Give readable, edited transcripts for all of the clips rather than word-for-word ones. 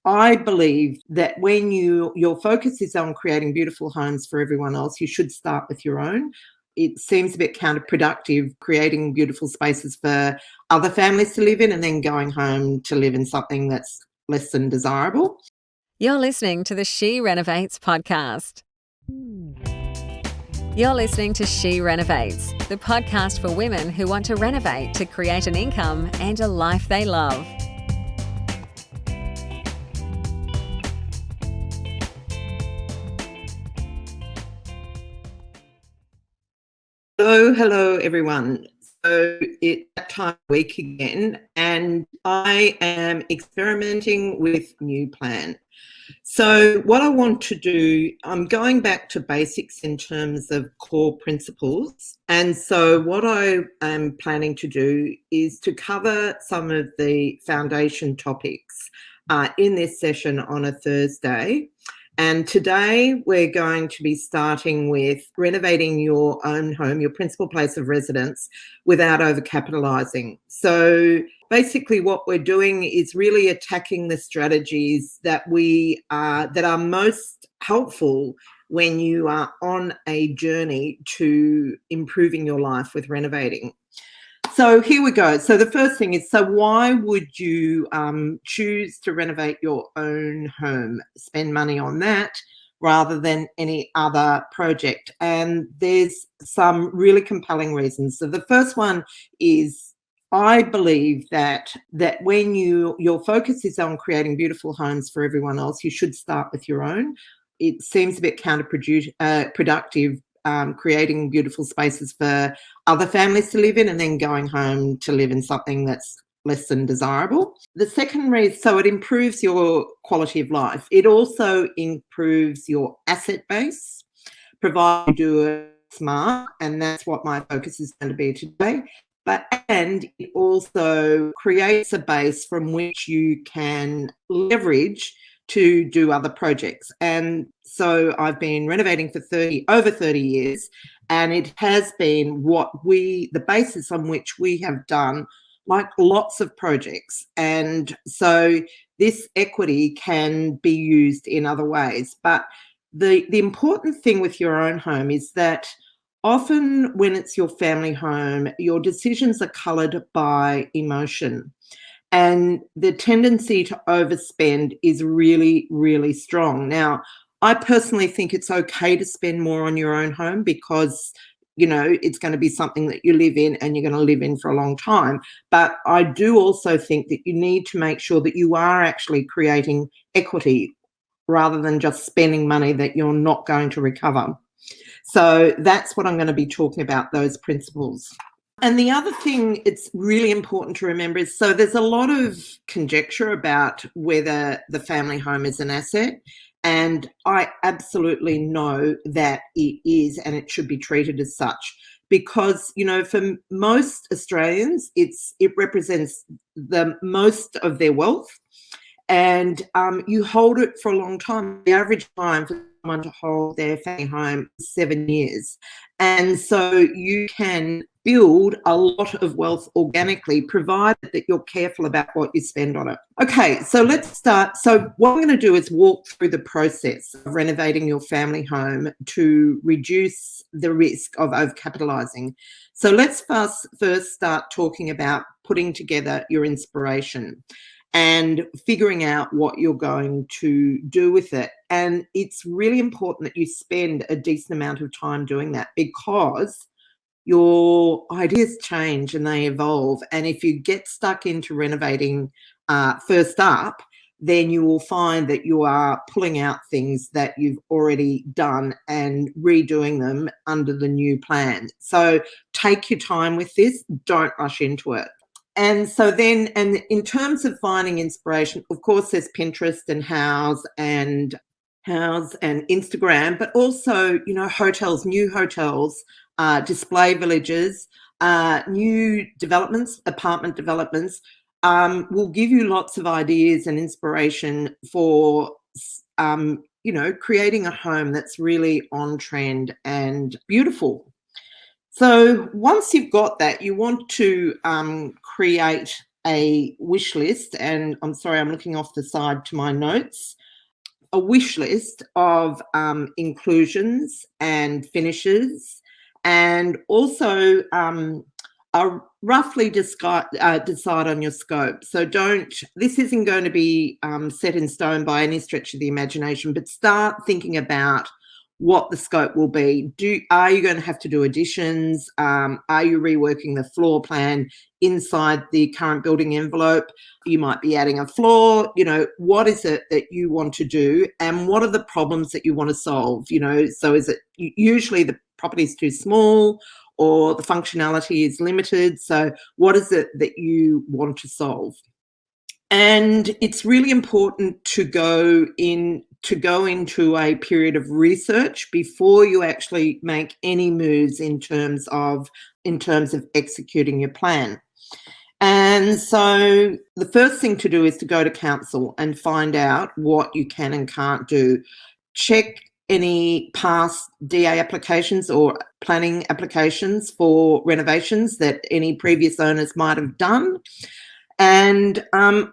I believe that when your focus is on creating beautiful homes for everyone else, you should start with your own. It seems a bit counterproductive creating beautiful spaces for other families to live in and then going home to live in something that's less than desirable. You're listening to the She Renovates podcast. You're listening to She Renovates, the podcast for women who want to renovate to create an income and a life they love. Hello everyone. So it's that time of week again, and I am experimenting with a new plan. So what I want to do, I'm going back to basics in terms of core principles. And so what I am planning to do is to cover some of the foundation topics in this session on a Thursday. And today we're going to be starting with renovating your own home, your principal place of residence, without overcapitalising. So basically what we're doing is really attacking the strategies that are most helpful when you are on a journey to improving your life with renovating. So here we go. So the first thing is, so why would you choose to renovate your own home, spend money on that rather than any other project? And there's some really compelling reasons. So the first one is, I believe that when your focus is on creating beautiful homes for everyone else, you should start with your own. It seems a bit counterproductive creating beautiful spaces for other families to live in and then going home to live in something that's less than desirable. The second reason, so it improves your quality of life. It also improves your asset base, provided you do it smart, and that's what my focus is going to be today. And it also creates a base from which you can leverage to do other projects. And so I've been renovating for over 30 years, and it has been the basis on which we have done like lots of projects. And so this equity can be used in other ways. But the important thing with your own home is that often when it's your family home, your decisions are coloured by emotion. And the tendency to overspend is really, really strong. Now, I personally think it's okay to spend more on your own home because, it's going to be something that you live in and you're going to live in for a long time. But I do also think that you need to make sure that you are actually creating equity rather than just spending money that you're not going to recover. So that's what I'm going to be talking about, those principles. And the other thing it's really important to remember is, so there's a lot of conjecture about whether the family home is an asset, and I absolutely know that it is, and it should be treated as such, because, for most Australians, it represents the most of their wealth, and you hold it for a long time. The average time for someone to hold their family home is 7 years. And so you can build a lot of wealth organically, provided that you're careful about what you spend on it. Okay, so let's start. So what I'm going to do is walk through the process of renovating your family home to reduce the risk of overcapitalising. So let's first start talking about putting together your inspiration and figuring out what you're going to do with it. And it's really important that you spend a decent amount of time doing that, because your ideas change and they evolve. And if you get stuck into renovating first up, then you will find that you are pulling out things that you've already done and redoing them under the new plan. So take your time with this, don't rush into it. And so then, and in terms of finding inspiration, of course, there's Pinterest and House and Instagram, but also, hotels, new hotels, display villages, new developments, apartment developments, will give you lots of ideas and inspiration for, creating a home that's really on trend and beautiful. So once you've got that, you want to create a wish list, and I'm sorry, I'm looking off the side to my notes, a wish list of inclusions and finishes, and also roughly decide on your scope. So this isn't going to be set in stone by any stretch of the imagination, but start thinking about what the scope will be. Are you going to have to do additions? Are you reworking the floor plan inside the current building envelope? You might be adding a floor. What is it that you want to do, and what are the problems that you want to solve? So is it usually the property is too small or the functionality is limited? So what is it that you want to solve? And it's really important to go into a period of research before you actually make any moves in terms of executing your plan. And so the first thing to do is to go to council and find out what you can and can't do. Check any past DA applications or planning applications for renovations that any previous owners might have done. And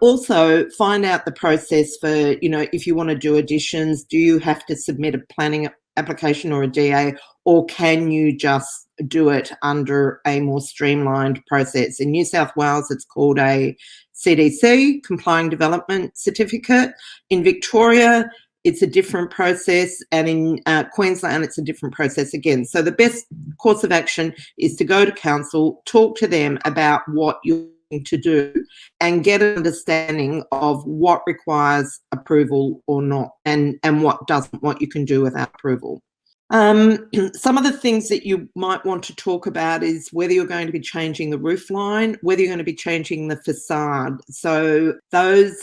also find out the process for, if you want to do additions, do you have to submit a planning application or a DA, or can you just do it under a more streamlined process? In New South Wales, it's called a CDC, Complying Development Certificate. In Victoria, it's a different process, and in Queensland, it's a different process again. So the best course of action is to go to council, talk to them about what you're to do, and get an understanding of what requires approval or not, and what doesn't, what you can do without approval. Some of the things that you might want to talk about is whether you're going to be changing the roof line, whether you're going to be changing the facade. So those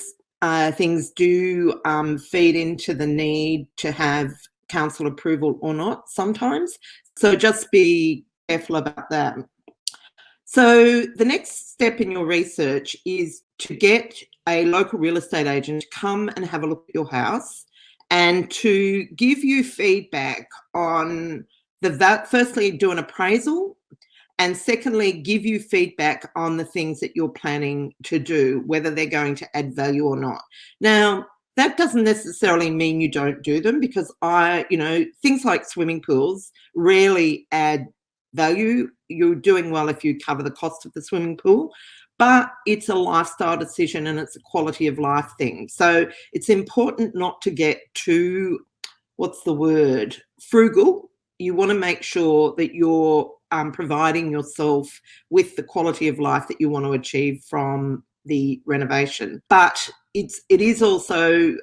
things do feed into the need to have council approval or not sometimes. So just be careful about that. So the next step in your research is to get a local real estate agent to come and have a look at your house and to give you feedback on firstly, do an appraisal, and secondly, give you feedback on the things that you're planning to do, whether they're going to add value or not. Now, that doesn't necessarily mean you don't do them, because things like swimming pools rarely add value. You're doing well if you cover the cost of the swimming pool, but it's a lifestyle decision and it's a quality of life thing. So it's important not to get too, frugal. You want to make sure that you're providing yourself with the quality of life that you want to achieve from the renovation. But it is also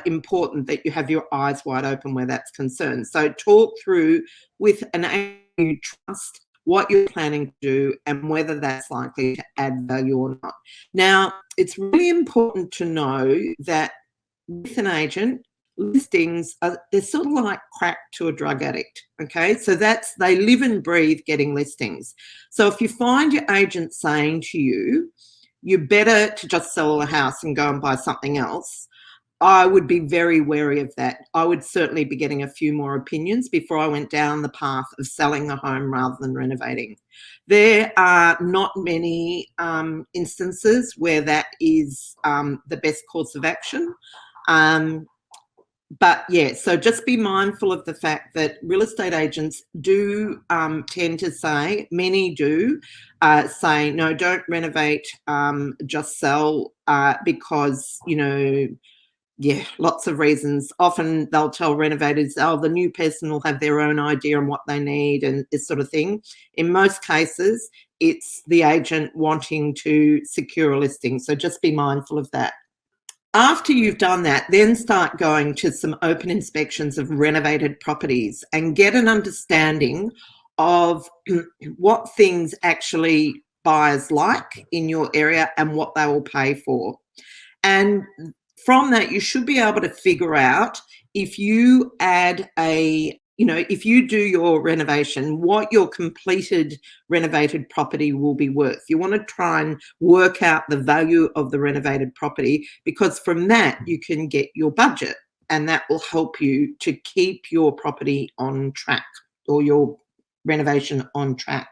important that you have your eyes wide open where that's concerned. So talk through with an agent you trust what you're planning to do and whether that's likely to add value or not. Now, it's really important to know that with an agent, listings they're sort of like crack to a drug addict. Okay, so they live and breathe getting listings. So if you find your agent saying to you, you're better to just sell a house and go and buy something else, I would be very wary of that. I would certainly be getting a few more opinions before I went down the path of selling the home rather than renovating. There are not many instances where that is the best course of action. But yeah, so just be mindful of the fact that real estate agents do tend to say, many do say, no, don't renovate, just sell, because, lots of reasons. Often they'll tell renovators, the new person will have their own idea on what they need and this sort of thing. In most cases, it's the agent wanting to secure a listing. So just be mindful of that. After you've done that, then start going to some open inspections of renovated properties and get an understanding of what things actually buyers like in your area and what they will pay for. And from that, you should be able to figure out if you add if you do your renovation, what your completed renovated property will be worth. You want to try and work out the value of the renovated property, because from that you can get your budget, and that will help you to keep your property on track or your renovation on track.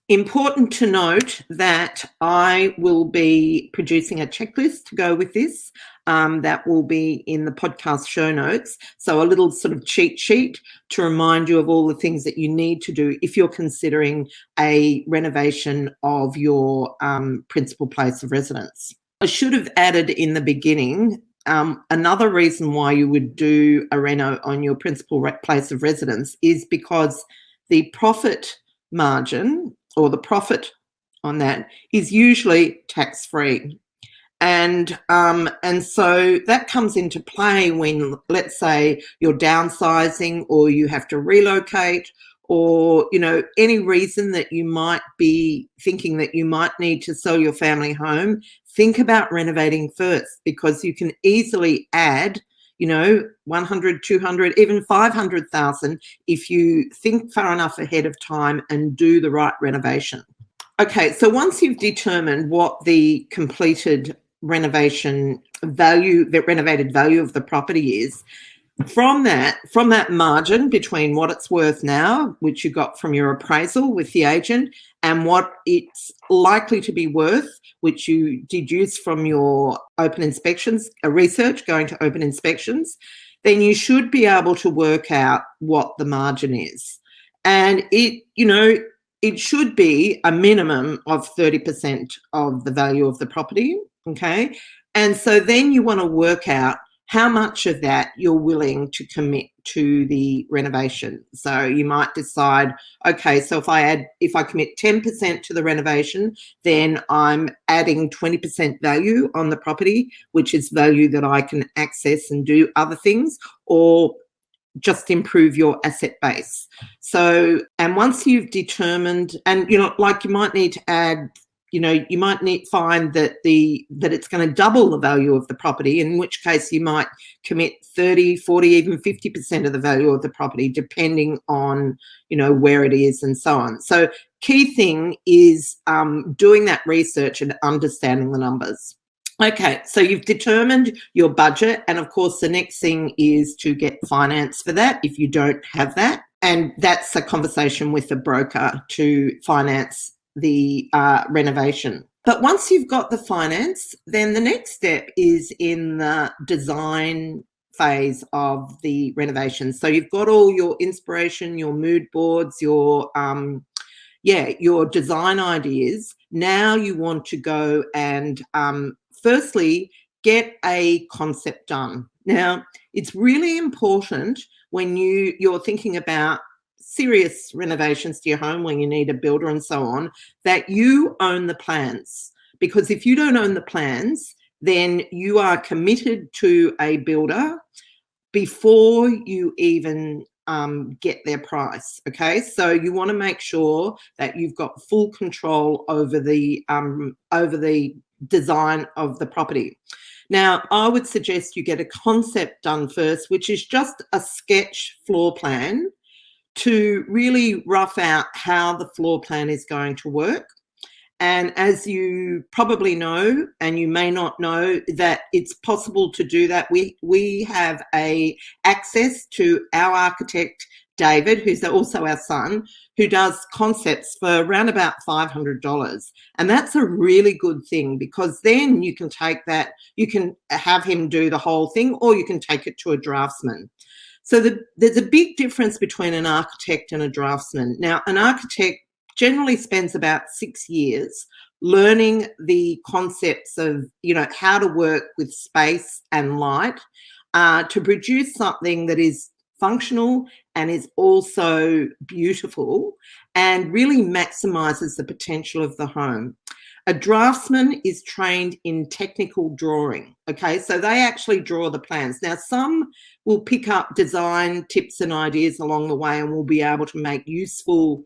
Important to note that I will be producing a checklist to go with this. That will be in the podcast show notes. So a little sort of cheat sheet to remind you of all the things that you need to do if you're considering a renovation of your principal place of residence. I should have added in the beginning, another reason why you would do a reno on your principal place of residence is because the profit margin or the profit on that is usually tax-free. And so that comes into play when, let's say, you're downsizing or you have to relocate, or, you know, any reason that you might be thinking that you might need to sell your family home. Think about renovating first, because you can easily add, you know, 100, 200, even 500,000 if you think far enough ahead of time and do the right renovation. Okay, so once you've determined what the completed renovation value, the renovated value of the property is, from that margin between what it's worth now, which you got from your appraisal with the agent, and what it's likely to be worth, which you deduce from your open inspections, research going to open inspections, then you should be able to work out what the margin is. And it, you know, it should be a minimum of 30% of the value of the property, okay? And so then you want to work out how much of that you're willing to commit to the renovation. So you might decide, okay, so if I commit 10% to the renovation, then I'm adding 20% value on the property, which is value that I can access and do other things, or just improve your asset base. So, and once you've determined, and, you know, like you might need to add, you know, you might find that it's going to double the value of the property, in which case you might commit 30, 40, even 50% of the value of the property, depending on, you know, where it is and so on. So key thing is doing that research and understanding the numbers. Okay, so you've determined your budget, and of course the next thing is to get finance for that if you don't have that, and that's a conversation with a broker to finance the renovation. But once you've got the finance, then the next step is in the design phase of the renovation. So you've got all your inspiration, your mood boards, your design ideas. Now you want to go and firstly get a concept done. Now, it's really important when you're thinking about serious renovations to your home, when you need a builder and so on, that you own the plans. Because if you don't own the plans, then you are committed to a builder before you even get their price. Okay, so you want to make sure that you've got full control over the design of the property. Now, I would suggest you get a concept done first, which is just a sketch floor plan to really rough out how the floor plan is going to work. And as you probably know, and you may not know, that it's possible to do that. We have access to our architect, David, who's also our son, who does concepts for around about $500. And that's a really good thing, because then you can take that, you can have him do the whole thing, or you can take it to a draftsman. So there's a big difference between an architect and a draftsman. Now, an architect generally spends about 6 years learning the concepts of, you know, how to work with space and light to produce something that is functional and is also beautiful and really maximizes the potential of the home. A draftsman is trained in technical drawing, okay? So they actually draw the plans. Now, some will pick up design tips and ideas along the way and will be able to make useful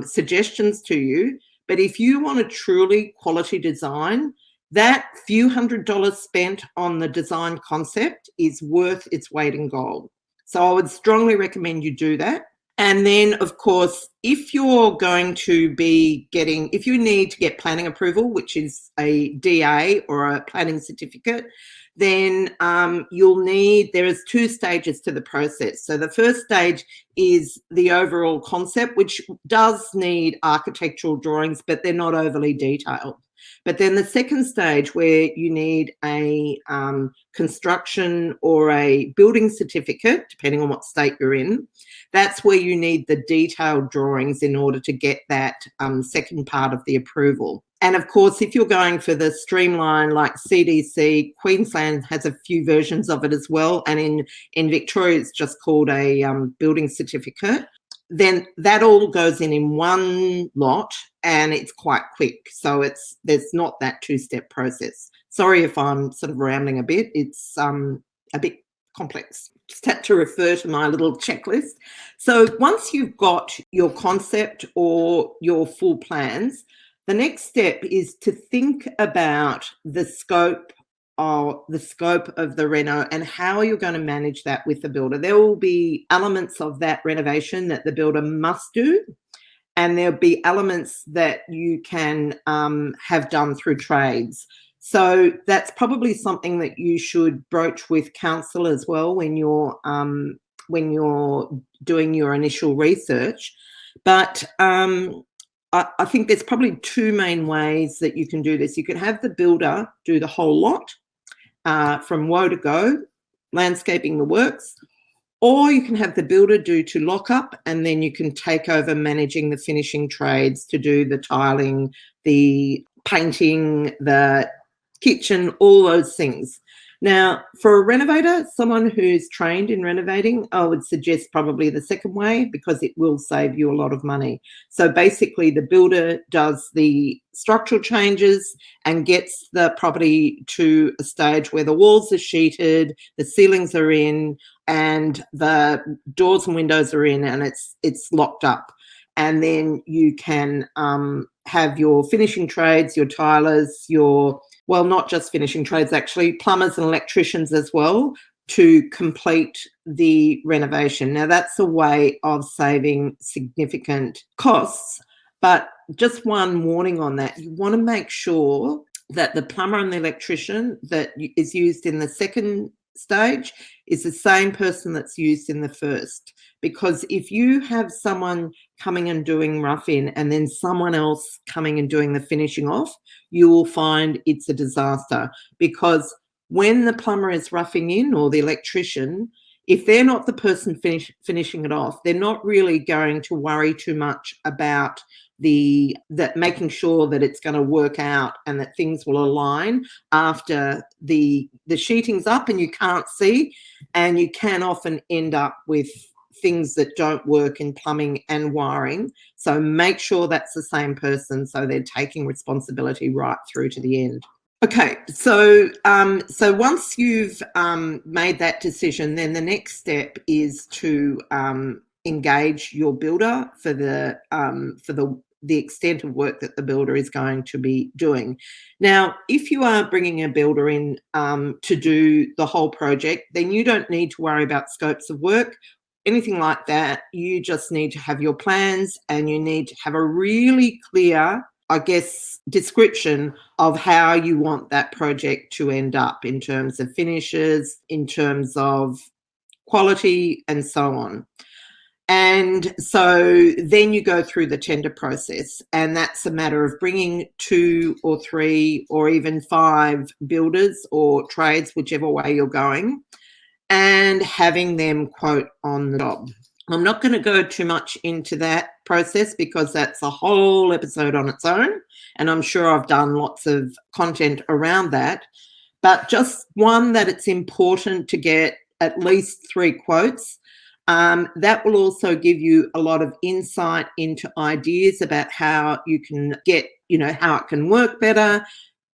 suggestions to you. But if you want a truly quality design, that few $100s spent on the design concept is worth its weight in gold. So I would strongly recommend you do that. And then, of course, if you're going to be if you need to get planning approval, which is a DA or a planning certificate, then there is 2 stages to the process. So the first stage is the overall concept, which does need architectural drawings, but they're not overly detailed. But then the second stage, where you need a construction or a building certificate, depending on what state you're in, that's where you need the detailed drawings in order to get that second part of the approval. And of course, if you're going for the streamline like CDC, Queensland has a few versions of it as well. And in Victoria, it's just called a building certificate. Then that all goes in one lot, and it's quite quick. So there's not that 2-step process. Sorry if I'm sort of rambling a bit. It's a bit complex. Just had to refer to my little checklist. So once you've got your concept or your full plans, the next step is to think about the scope of the reno and how you're going to manage that with the builder. There will be elements of that renovation that the builder must do, and there'll be elements that you can have done through trades. So that's probably something that you should broach with council as well when you're doing your initial research. But I think there's probably 2 main ways that you can do this. You can have the builder do the whole lot from woe to go, landscaping the works, or you can have the builder do to lock up, and then you can take over managing the finishing trades to do the tiling, the painting, the kitchen, all those things. Now, for a renovator, someone who's trained in renovating, I would suggest probably the second way, because it will save you a lot of money. So basically, the builder does the structural changes and gets the property to a stage where the walls are sheeted, the ceilings are in, and the doors and windows are in, and it's locked up. And then you can have your finishing trades, your tilers, not just finishing trades, actually, plumbers and electricians as well, to complete the renovation. Now, that's a way of saving significant costs, but just one warning on that. You want to make sure that the plumber and the electrician that is used in the second stage is the same person that's used in the first. Because if you have someone coming and doing rough-in and then someone else coming and doing the finishing off, you will find it's a disaster. Because when the plumber is roughing in, or the electrician, if they're not the person finishing it off, they're not really going to worry too much about that making sure that it's going to work out and that things will align after the sheeting's up and you can't see, and you can often end up with things that don't work in plumbing and wiring. So make sure that's the same person, so they're taking responsibility right through to the end. Okay, so once you've made that decision, then the next step is to engage your builder for the extent of work that the builder is going to be doing. Now, if you are bringing a builder in to do the whole project, then you don't need to worry about scopes of work, anything like that. You just need to have your plans, and you need to have a really clear, I guess, description of how you want that project to end up in terms of finishes, in terms of quality, and so on. And so then you go through the tender process, and that's a matter of bringing 2 or 3 or even 5 builders or trades, whichever way you're going, and having them quote on the job. I'm not going to go too much into that process because that's a whole episode on its own, and I'm sure I've done lots of content around that. But just one, that it's important to get at least 3 quotes. That will also give you a lot of insight into ideas about how you can get, how it can work better,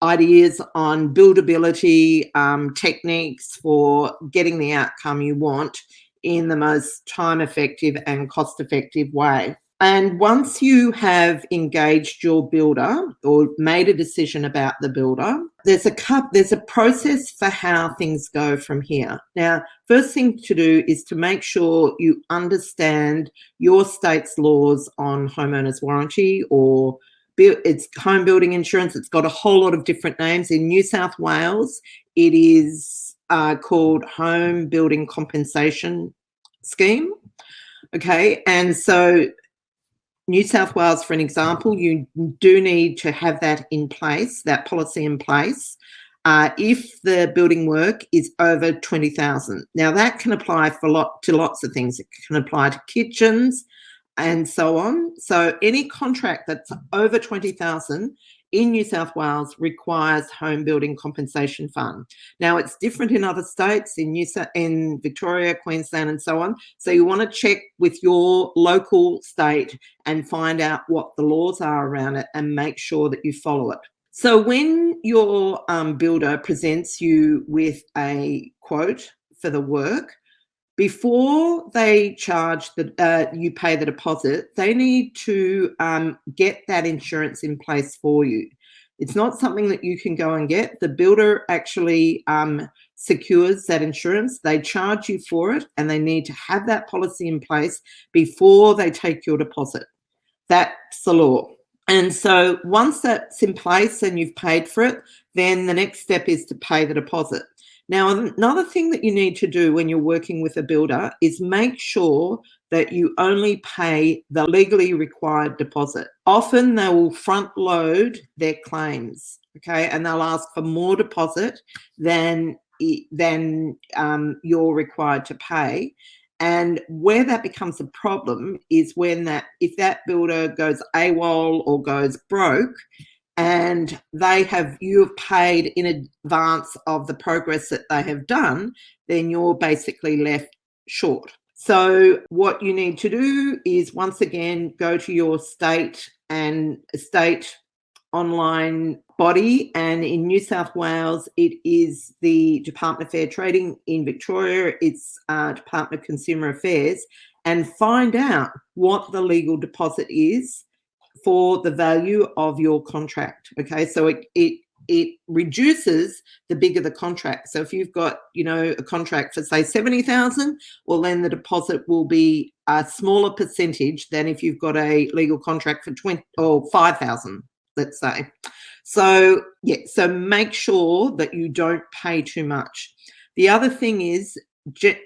ideas on buildability, techniques for getting the outcome you want in the most time-effective and cost-effective way. And once you have engaged your builder or made a decision about the builder, there's a process for how things go from here. Now, first thing to do is to make sure you understand your state's laws on homeowners warranty or it's home building insurance. It's got a whole lot of different names. In New South Wales, it is called Home Building Compensation Scheme. Okay, and so New South Wales, for an example, you do need to have that in place, that policy in place, if the building work is over 20,000. Now, that can apply to lots of things. It can apply to kitchens and so on. So any contract that's over 20,000 in New South Wales requires Home Building Compensation Fund. Now, it's different in other states, in Victoria, Queensland, and so on. So you want to check with your local state and find out what the laws are around it and make sure that you follow it. So when your builder presents you with a quote for the work, before they charge you pay the deposit, they need to get that insurance in place for you. It's not something that you can go and get. The builder actually secures that insurance. They charge you for it, and they need to have that policy in place before they take your deposit. That's the law. And so once that's in place and you've paid for it, then the next step is to pay the deposit. Now, another thing that you need to do when you're working with a builder is make sure that you only pay the legally required deposit. Often they will front load their claims, okay, and they'll ask for more deposit than you're required to pay. And where that becomes a problem is if that builder goes AWOL or goes broke, and you have paid in advance of the progress that they have done, then you're basically left short. So what you need to do is, once again, go to your state online body, and in New South Wales it is the Department of Fair Trading. In Victoria it's Department of Consumer Affairs, and find out what the legal deposit is for the value of your contract. Okay, so it reduces the bigger the contract. So if you've got, a contract for say 70,000, well, then the deposit will be a smaller percentage than if you've got a legal contract for 20 or 5,000, let's say. So so make sure that you don't pay too much. The other thing is,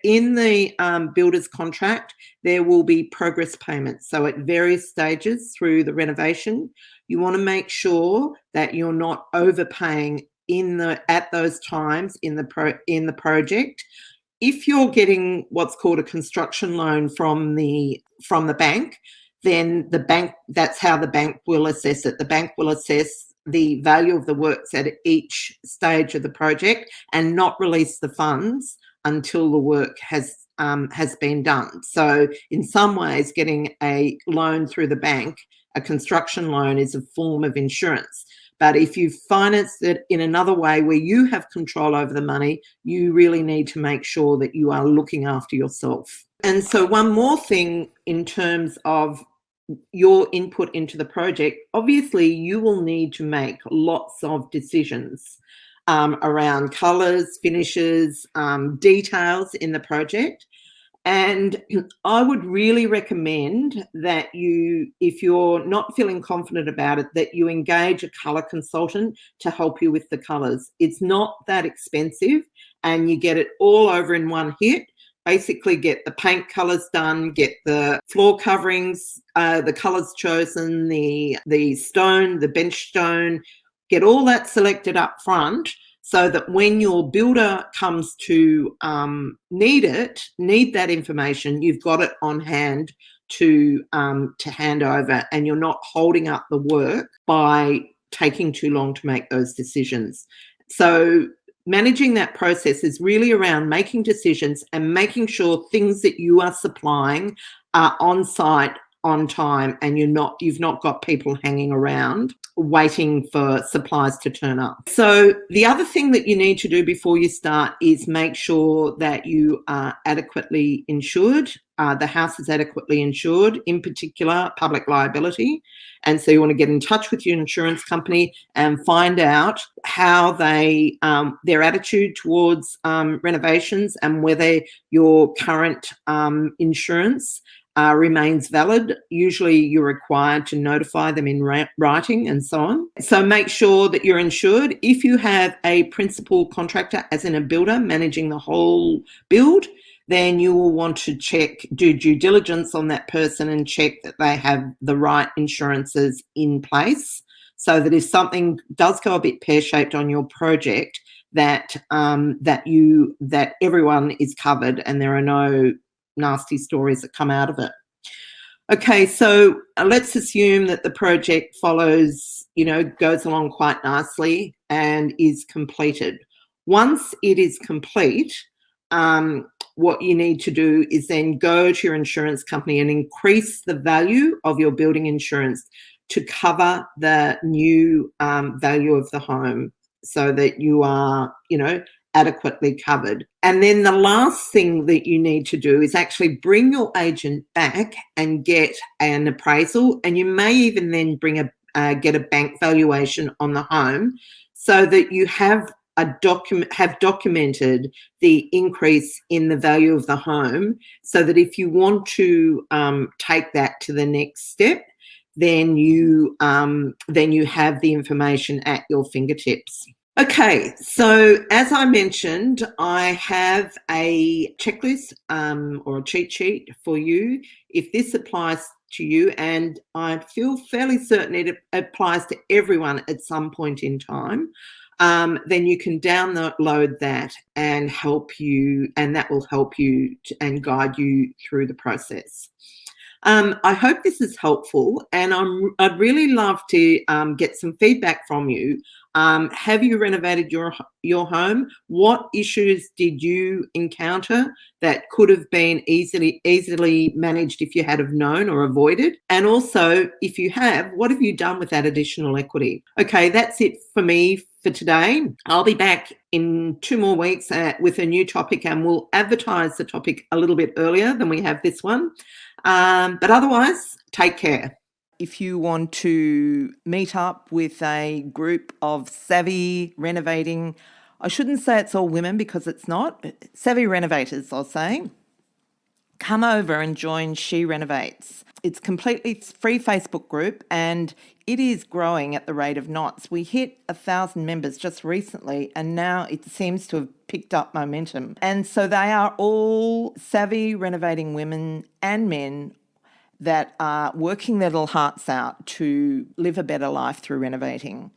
in the builder's contract, there will be progress payments. So at various stages through the renovation, you want to make sure that you're not overpaying at those times in the project. If you're getting what's called a construction loan from the bank, then that's how the bank will assess it. The bank will assess the value of the works at each stage of the project and not release the funds until the work has been done. So in some ways, getting a loan through the bank, a construction loan, is a form of insurance. But if you finance it in another way where you have control over the money, you really need to make sure that you are looking after yourself. And so one more thing in terms of your input into the project, obviously you will need to make lots of decisions around colours, finishes, details in the project. And I would really recommend that if you're not feeling confident about it, that you engage a colour consultant to help you with the colours. It's not that expensive, and you get it all over in one hit. Basically get the paint colours done, get the floor coverings, the colours chosen, the stone, the bench stone, get all that selected up front, so that when your builder comes to need that information, you've got it on hand to hand over, and you're not holding up the work by taking too long to make those decisions. So managing that process is really around making decisions and making sure things that you are supplying are on site, on time, and you've not got people hanging around waiting for supplies to turn up. So the other thing that you need to do before you start is make sure that you are adequately insured. The house is adequately insured, in particular public liability. And so you want to get in touch with your insurance company and find out how their attitude towards renovations, and whether your current insurance remains valid. Usually you're required to notify them in writing and so on. So make sure that you're insured. If you have a principal contractor, as in a builder, managing the whole build, then you will want to do due diligence on that person and check that they have the right insurances in place, so that if something does go a bit pear-shaped on your project, that everyone is covered and there are no nasty stories that come out of it. Okay, so let's assume that the project goes along quite nicely and is completed. Once it is complete, what you need to do is then go to your insurance company and increase the value of your building insurance to cover the new value of the home, so that you are, adequately covered. And then the last thing that you need to do is actually bring your agent back and get an appraisal, and you may even then get a bank valuation on the home, so that you have documented the increase in the value of the home, so that if you want to take that to the next step, then you have the information at your fingertips. Okay, so as I mentioned, I have a checklist or a cheat sheet for you if this applies to you, and I feel fairly certain it applies to everyone at some point in time. Then you can download that and that will help you and guide you through the process. I hope this is helpful, and I'd really love to get some feedback from you. Have you renovated your home? What issues did you encounter that could have been easily managed if you had have known or avoided? And also, if you have, what have you done with that additional equity? Okay, that's it for me for today. I'll be back in 2 more weeks with a new topic, and we'll advertise the topic a little bit earlier than we have this one. But otherwise, take care. If you want to meet up with a group of savvy renovating, I shouldn't say it's all women because it's not, savvy renovators, I'll say, come over and join She Renovates. It's completely free Facebook group, and it is growing at the rate of knots. We hit 1,000 members just recently, and now it seems to have picked up momentum. And so they are all savvy renovating women and men that are working their little hearts out to live a better life through renovating.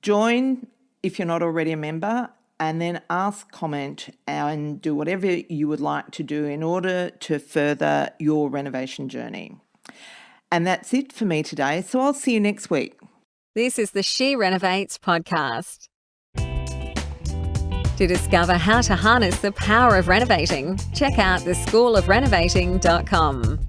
Join if you're not already a member, and then ask, comment, and do whatever you would like to do in order to further your renovation journey. And that's it for me today, so I'll see you next week. This is the She Renovates podcast. To discover how to harness the power of renovating, check out theschoolofrenovating.com.